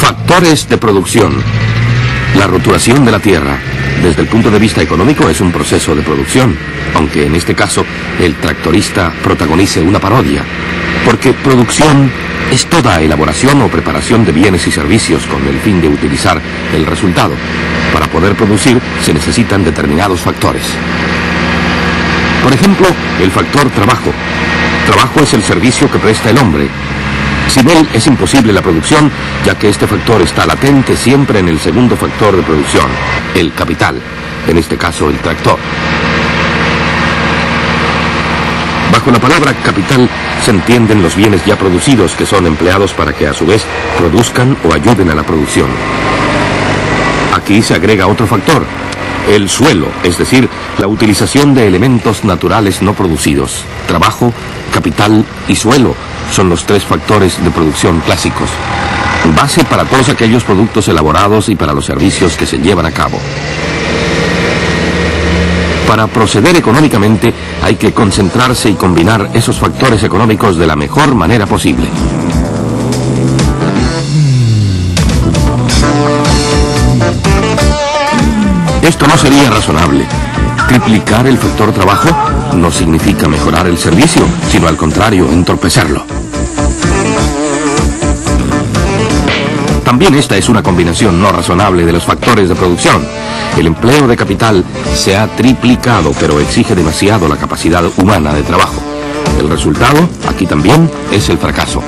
Factores de producción. La roturación de la tierra, desde el punto de vista económico, es un proceso de producción, aunque en este caso el tractorista protagonice una parodia, porque producción es toda elaboración o preparación de bienes y servicios con el fin de utilizar el resultado. Para poder producir se necesitan determinados factores. Por ejemplo, el factor trabajo. Trabajo es el servicio que presta el hombre. Sin él es imposible la producción, ya que este factor está latente siempre en el segundo factor de producción, el capital, en este caso el tractor. Bajo la palabra capital se entienden los bienes ya producidos que son empleados para que a su vez produzcan o ayuden a la producción. Aquí se agrega otro factor, el suelo, es decir, la utilización de elementos naturales no producidos. Trabajo, capital y suelo son los tres factores de producción clásicos, base para todos aquellos productos elaborados y para los servicios que se llevan a cabo. Para proceder económicamente hay que concentrarse y combinar esos factores económicos de la mejor manera posible. Esto no sería razonable. Triplicar el factor trabajo no significa mejorar el servicio, sino al contrario, entorpecerlo. También esta es una combinación no razonable de los factores de producción. El empleo de capital se ha triplicado, pero exige demasiado la capacidad humana de trabajo. El resultado, aquí también, es el fracaso.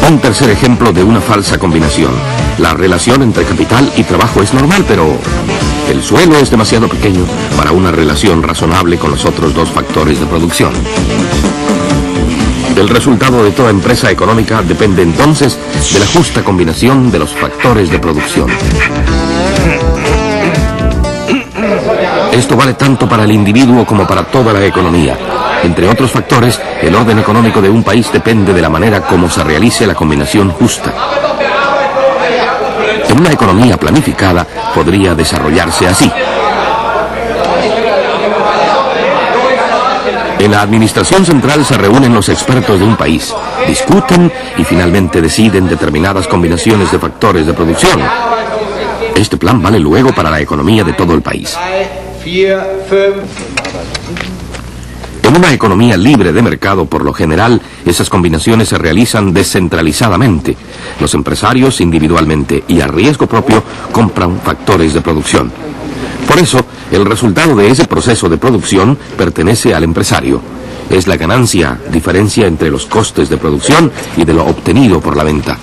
Un tercer ejemplo de una falsa combinación. La relación entre capital y trabajo es normal, pero el suelo es demasiado pequeño para una relación razonable con los otros dos factores de producción. El resultado de toda empresa económica depende entonces de la justa combinación de los factores de producción. Esto vale tanto para el individuo como para toda la economía. Entre otros factores, el orden económico de un país depende de la manera como se realice la combinación justa. En una economía planificada podría desarrollarse así. En la administración central se reúnen los expertos de un país, discuten y finalmente deciden determinadas combinaciones de factores de producción. Este plan vale luego para la economía de todo el país. En una economía libre de mercado, por lo general, esas combinaciones se realizan descentralizadamente. Los empresarios, individualmente y a riesgo propio, compran factores de producción. Por eso, el resultado de ese proceso de producción pertenece al empresario. Es la ganancia, diferencia entre los costes de producción y de lo obtenido por la venta.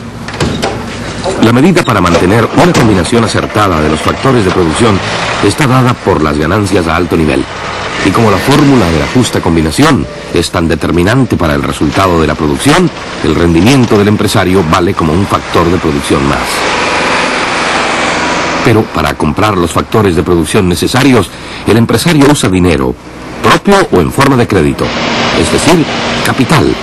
La medida para mantener una combinación acertada de los factores de producción está dada por las ganancias a alto nivel. Y como la fórmula de la justa combinación es tan determinante para el resultado de la producción, el rendimiento del empresario vale como un factor de producción más. Pero para comprar los factores de producción necesarios, el empresario usa dinero, propio o en forma de crédito, es decir, capital.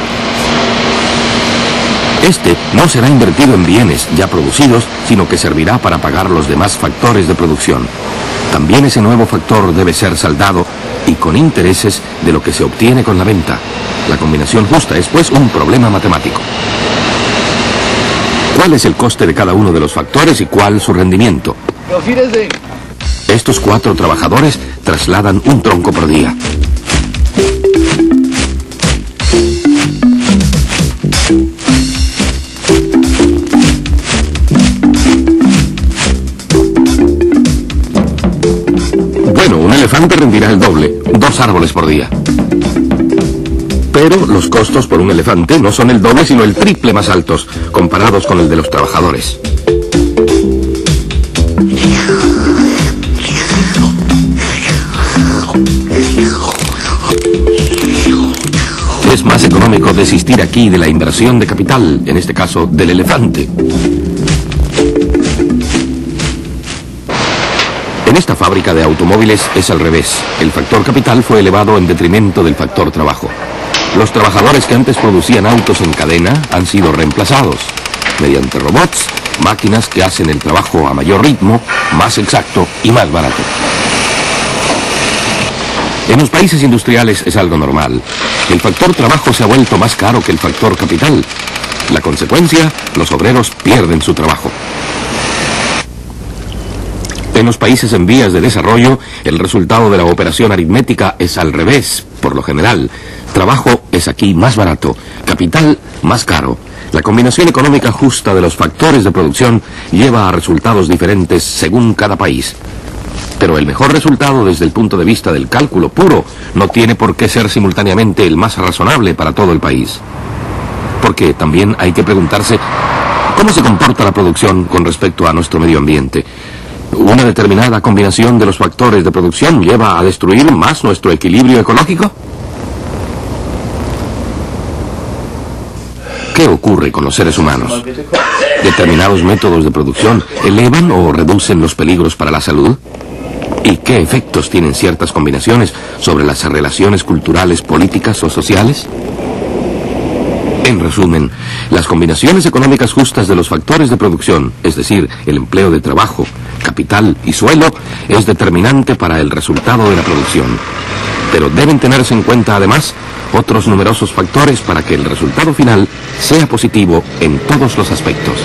Este no será invertido en bienes ya producidos, sino que servirá para pagar los demás factores de producción. También ese nuevo factor debe ser saldado y con intereses de lo que se obtiene con la venta. La combinación justa es, pues, un problema matemático. ¿Cuál es el coste de cada uno de los factores y cuál su rendimiento? Estos 4 trabajadores trasladan un tronco por día. Bueno, un elefante rendirá el doble, 2 árboles por día. Pero los costos por un elefante no son el doble, sino el triple más altos, comparados con el de los trabajadores. Es más económico desistir aquí de la inversión de capital, en este caso del elefante. En esta fábrica de automóviles es al revés. El factor capital fue elevado en detrimento del factor trabajo. Los trabajadores que antes producían autos en cadena han sido reemplazados mediante robots, máquinas que hacen el trabajo a mayor ritmo, más exacto y más barato. En los países industriales es algo normal. El factor trabajo se ha vuelto más caro que el factor capital. La consecuencia, los obreros pierden su trabajo. En los países en vías de desarrollo, el resultado de la operación aritmética es al revés, por lo general. Trabajo es aquí más barato, capital más caro. La combinación económica justa de los factores de producción lleva a resultados diferentes según cada país. Pero el mejor resultado desde el punto de vista del cálculo puro no tiene por qué ser simultáneamente el más razonable para todo el país. Porque también hay que preguntarse cómo se comporta la producción con respecto a nuestro medio ambiente. ¿Una determinada combinación de los factores de producción lleva a destruir más nuestro equilibrio ecológico? ¿Qué ocurre con los seres humanos? ¿Determinados métodos de producción elevan o reducen los peligros para la salud? ¿Y qué efectos tienen ciertas combinaciones sobre las relaciones culturales, políticas o sociales? En resumen, las combinaciones económicas justas de los factores de producción, es decir, el empleo de trabajo, capital y suelo, es determinante para el resultado de la producción. Pero deben tenerse en cuenta además otros numerosos factores para que el resultado final sea positivo en todos los aspectos.